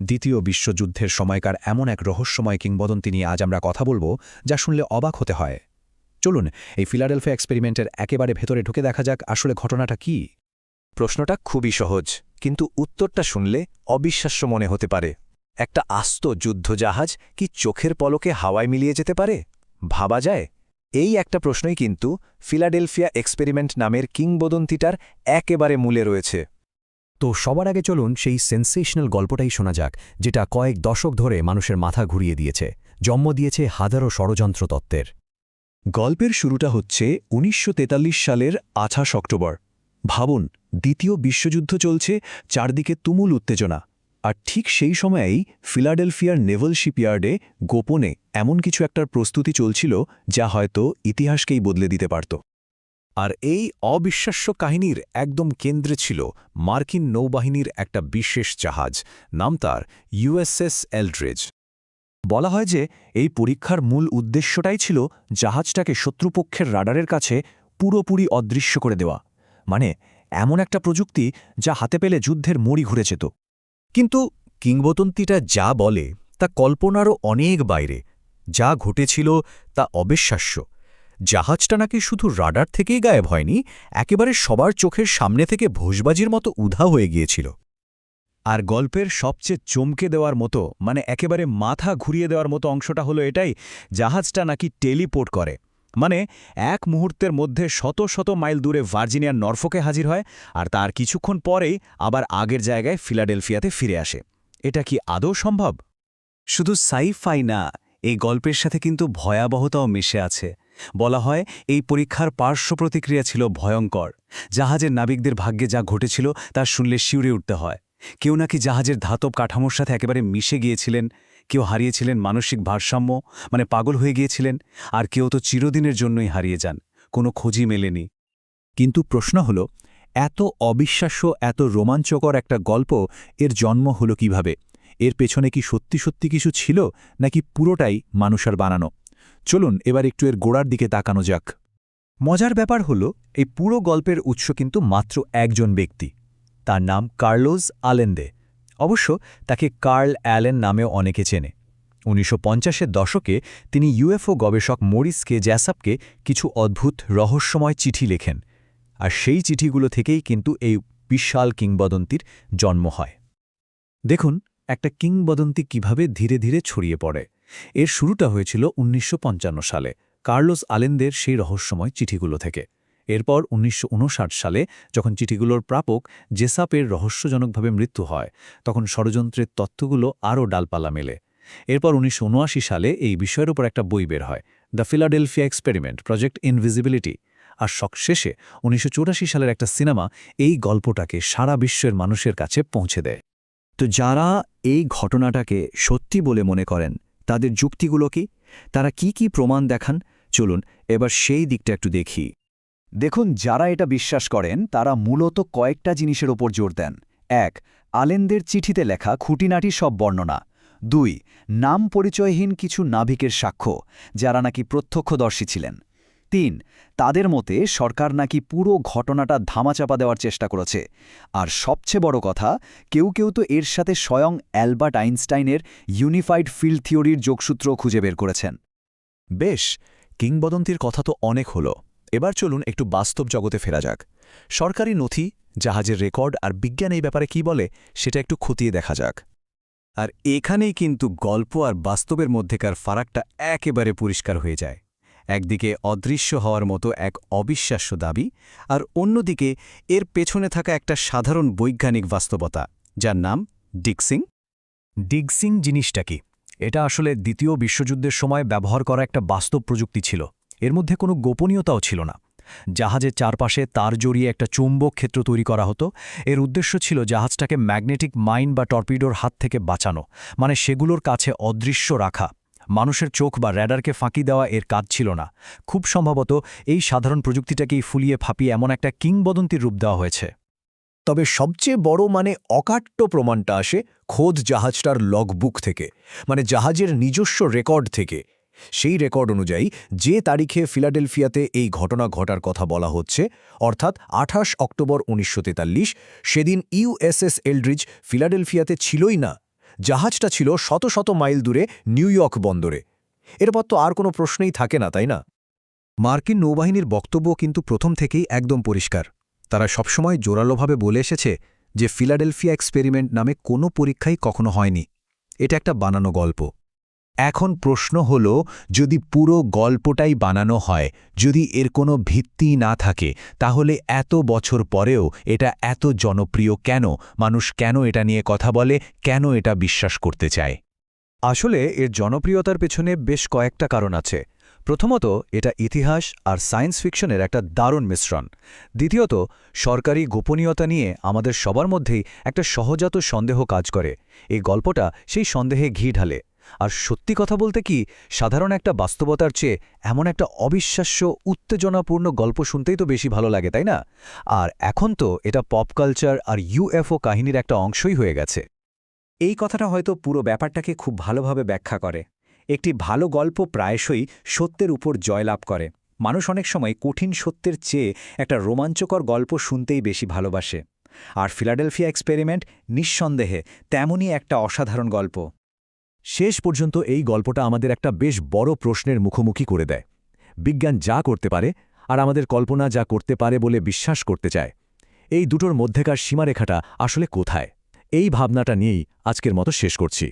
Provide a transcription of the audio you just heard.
দ্বিতীয় বিশ্বযুদ্ধের সময়কার এমন এক রহস্যময় কিংবদন্তি নিয়ে আজ আমরা কথা বলবো যা শুনলে অবাক হতে হয়। চলুন এই ফিলাডেলফিয়া এক্সপেরিমেন্টের একেবারে ভেতরে ঢুকে দেখা যাক আসলে ঘটনাটা কি। প্রশ্নটা খুবই সহজ, কিন্তু উত্তরটা শুনলে অবিশ্বাস্য মনে হতে পারে। একটা আস্ত যুদ্ধজাহাজ কি চোখের পলকে হাওয়ায় মিলিয়ে যেতে পারে? ভাবা যায়? এই একটা প্রশ্নই কিন্তু ফিলাডেলফিয়া এক্সপেরিমেন্ট নামের কিংবদন্তিটার একেবারে মূলে রয়েছে। তো সবার আগে চলুন সেই সেন্সেশনাল গল্পটাই শোনা যাক, যেটা কয়েক দশক ধরে মানুষের মাথা ঘুরিয়ে দিয়েছে, জন্ম দিয়েছে হাজারো ষড়যন্ত্র তত্ত্বের। গল্পের শুরুটা হচ্ছে ১৯৪৩ সালের ২৮ অক্টোবর। ভাবুন, দ্বিতীয় বিশ্বযুদ্ধ চলছে, চারদিকে তুমুল উত্তেজনা। আর ঠিক সেই সময়েই ফিলাডেলফিয়ার নেভাল শিপইয়ার্ডে গোপনে এমন কিছু একটার প্রস্তুতি চলছিল যা হয়তো ইতিহাসকেই বদলে দিতে পারত। আর এই অবিশ্বাস্য কাহিনীর একদম কেন্দ্রে ছিল মার্কিন নৌবাহিনীর একটা বিশেষ জাহাজ, নাম তার ইউএসএস এলড্রেজ। বলা হয় যে এই পরীক্ষার মূল উদ্দেশ্যটাই ছিল জাহাজটাকে শত্রুপক্ষের রাডারের কাছে পুরোপুরি অদৃশ্য করে দেওয়া। মানে এমন একটা প্রযুক্তি যা হাতে পেলে যুদ্ধের মোড়ই ঘুরে যেত। কিন্তু কিংবদন্তিটা যা বলে তা কল্পনারও অনেক বাইরে। যা ঘটেছিল তা অবিশ্বাস্য। জাহাজটা নাকি শুধু রাডার থেকেই গায়েব হয়নি, একেবারে সবার চোখের সামনে থেকে ভোজবাজির মতো উধাও হয়ে গিয়েছিল। আর গল্পের সবচেয়ে চমকে দেওয়ার মতো, মানে একেবারে মাথা ঘুরিয়ে দেওয়ার মতো অংশটা হলো এটাই, জাহাজটা নাকি টেলিপোর্ট করে। মানে এক মুহূর্তের মধ্যে শত শত মাইল দূরে ভার্জিনিয়ার নরফোকে হাজির হয়, আর তার কিছুক্ষণ পরেই আবার আগের জায়গায় ফিলাডেলফিয়াতে ফিরে আসে। এটা কি আদৌ সম্ভব? শুধু সাই-ফাই না, এই গল্পের সাথে কিন্তু ভয়াবহতাও মিশে আছে। বলা হয় এই পরীক্ষার পার্শ্ব প্রতিক্রিয়া ছিল ভয়ঙ্কর। জাহাজের নাবিকদের ভাগ্যে যা ঘটেছিল তা শুনলে শিউরে উঠতে হয়। কেউ নাকি জাহাজের ধাতব কাঠামোর সাথে একেবারে মিশে গিয়েছিলেন, কেউ হারিয়েছিলেন মানসিক ভারসাম্য, মানে পাগল হয়ে গিয়েছিলেন, আর কেউ তো চিরদিনের জন্যই হারিয়ে যান, কোনো খোঁজই মেলেনি। কিন্তু প্রশ্ন হল, এত অবিশ্বাস্য, এত রোমাঞ্চকর একটা গল্প, এর জন্ম হলো কিভাবে? এর পেছনে কি সত্যি সত্যি কিছু ছিল, নাকি পুরোটাই মানুষের বানানো? চলুন এবার একটু এর গোড়ার দিকে তাকানো যাক। মজার ব্যাপার হলো, এই পুরো গল্পের উৎস কিন্তু মাত্র একজন ব্যক্তি। তার নাম কার্লোস আলেন্দে। অবশ্য তাকে কার্ল অ্যালেন নামেও অনেকে চেনে। ১৯৫০-এর দশকে তিনি ইউএফও গবেষক মরিস কে জ্যাসাপকে কিছু অদ্ভুত রহস্যময় চিঠি লেখেন। আর সেই চিঠিগুলো থেকেই কিন্তু এই বিশাল কিংবদন্তির জন্ম হয়। দেখুন, একটা কিংবদন্তি কিভাবে ধীরে ধীরে ছড়িয়ে পড়ে। এর শুরুটা হয়েছিল ১৯৫৫ সালে কার্লোস আলেন্দের সেই রহস্যময় চিঠিগুলো থেকে। এরপর ১৯৫৯ সালে যখন চিঠিগুলোর প্রাপক জেসাপের রহস্যজনকভাবে মৃত্যু হয়, তখন ষড়যন্ত্রের তত্ত্বগুলো আরও ডালপালা মেলে। এরপর ১৯৭৯ সালে এই বিষয়ের উপর একটা বই বের হয়, the Philadelphia experiment, project invisibility. আর সবশেষে ১৯৮৪ সালের একটা সিনেমা এই গল্পটাকে সারা বিশ্বের মানুষের কাছে পৌঁছে দেয়। তো যারা এই ঘটনাটাকে সত্যি বলে মনে করেন, তাদের যুক্তিগুলো কি? তারা কি কি প্রমাণ দেখান? চলুন এবার সেই দিকটা একটু দেখি। দেখুন, যারা এটা বিশ্বাস করেন তারা মূলত কয়েকটা জিনিসের ওপর জোর দেন। ১. আলেনদের চিঠিতে লেখা খুঁটিনাটি সব বর্ণনা। ২. নাম পরিচয়হীন কিছু নাবিকের সাক্ষ্য, যারা নাকি প্রত্যক্ষদর্শী ছিলেন। ৩. তাদের মতে সরকার নাকি পুরো ঘটনাটা ধামাচাপা দেওয়ার চেষ্টা করেছে। আর সবচেয়ে বড় কথা, কেউ কেউ তো এর সাথে স্বয়ং অ্যালবার্ট আইনস্টাইনের ইউনিফাইড ফিল্ড থিওরির যোগসূত্র খুঁজে বের করেছেন। বেশ, কিংবদন্তির কথা তো অনেক হলো। এবার চলুন একটু বাস্তব জগতে ফেরা যাক। সরকারি নথি, জাহাজের রেকর্ড আর বিজ্ঞান এই ব্যাপারে কি বলে সেটা একটু খতিয়ে দেখা যাক। আর এখানেই কিন্তু গল্প আর বাস্তবের মধ্যেকার ফারাকটা একেবারে পরিষ্কার হয়ে যায়। একদিকে অদৃশ্য হওয়ার মতো এক অবিশ্বাস্য দাবি, আর অন্যদিকে এর পেছনে থাকা একটা সাধারণ বৈজ্ঞানিক বাস্তবতা, যার নাম ডিক্সিং। ডিগসিং জিনিসটা কি? এটা আসলে দ্বিতীয় বিশ্বযুদ্ধের সময় ব্যবহার করা একটা বাস্তব প্রযুক্তি ছিল। এর মধ্যে কোনো গোপনীয়তাও ছিল না। জাহাজের চারপাশে তার জড়িয়ে একটা চৌম্বক ক্ষেত্র তৈরি করা হতো। এর উদ্দেশ্য ছিল জাহাজটাকে ম্যাগনেটিক মাইন বা টর্পিডোর হাত থেকে বাঁচানো, মানে সেগুলোর কাছে অদৃশ্য রাখা। মানুষের চোখ বা র্যাডারকে ফাঁকি দেওয়া এর কাজ ছিল না। খুব সম্ভবত এই সাধারণ প্রযুক্তিটাকেই ফুলিয়ে ফাঁপিয়ে এমন একটা কিংবদন্তির রূপ দেওয়া হয়েছে। তবে সবচেয়ে বড়, মানে অকাট্য প্রমাণটা আসে খোদ জাহাজটার লগবুক থেকে, মানে জাহাজের নিজস্ব রেকর্ড থেকে। সেই রেকর্ড অনুযায়ী যে তারিখে ফিলাডেলফিয়াতে এই ঘটনা ঘটার কথা বলা হচ্ছে, অর্থাৎ ২৮ অক্টোবর ১৯৪৩, সেদিন ইউএসএস এলড্রিজ ফিলাডেলফিয়াতে ছিলই না। জাহাজটা ছিল শত শত মাইল দূরে নিউ ইয়র্ক বন্দরে। এরপর তো আর কোনো প্রশ্নই থাকে না, তাই না? মার্কিন নৌবাহিনীর বক্তব্য কিন্তু প্রথম থেকেই একদম পরিষ্কার। তারা সবসময় জোরালোভাবে বলে এসেছে যে ফিলাডেলফিয়া এক্সপেরিমেন্ট নামে কোনো পরীক্ষাই কখনো হয়নি। এটা একটা বানানো গল্প। এখন প্রশ্ন হল, যদি পুরো গল্পটাই বানানো হয়, যদি এর কোনো ভিত্তি না থাকে, তাহলে এত বছর পরেও এটা এত জনপ্রিয় কেন? মানুষ কেন এটা নিয়ে কথা বলে, কেন এটা বিশ্বাস করতে চায়? আসলে এর জনপ্রিয়তার পেছনে বেশ কয়েকটা কারণ আছে। প্রথমত, এটা ইতিহাস আর সায়েন্স ফিকশনের একটা দারুণ মিশ্রণ। দ্বিতীয়ত, সরকারি গোপনীয়তা নিয়ে আমাদের সবার মধ্যেই একটা সহজাত সন্দেহ কাজ করে। এই গল্পটা সেই সন্দেহে ঘি ঢালে। আর সত্যি কথা বলতে কি, সাধারণ একটা বাস্তবতার চেয়ে এমন একটা অবিশ্বাস্য উত্তেজনাপূর্ণ গল্প শুনতেই তো বেশি ভালো লাগে, তাই না? আর এখন তো এটা পপ কালচার আর ইউএফও কাহিনীর একটা অংশই হয়ে গেছে। এই কথাটা হয়তো পুরো ব্যাপারটাকে খুব ভালোভাবে ব্যাখ্যা করে। একটি ভালো গল্প প্রায়শই সত্যের উপর জয়লাভ করে। মানুষ অনেক সময় কঠিন সত্যের চেয়ে একটা রোমাঞ্চকর গল্প শুনতেই বেশি ভালোবাসে। আর ফিলাডেলফিয়া এক্সপেরিমেন্ট নিঃসন্দেহে তেমনই একটা অসাধারণ গল্প। শেষ পর্যন্ত এই গল্পটা আমাদের একটা বেশ বড় প্রশ্নের মুখোমুখি করে দেয়। বিজ্ঞান যা করতে পারে আর আমাদের কল্পনা যা করতে পারে বলে বিশ্বাস করতে চায়, এই দুটোর মধ্যেকার সীমারেখাটা আসলে কোথায়? এই ভাবনাটা নিয়েই আজকের মতো শেষ করছি।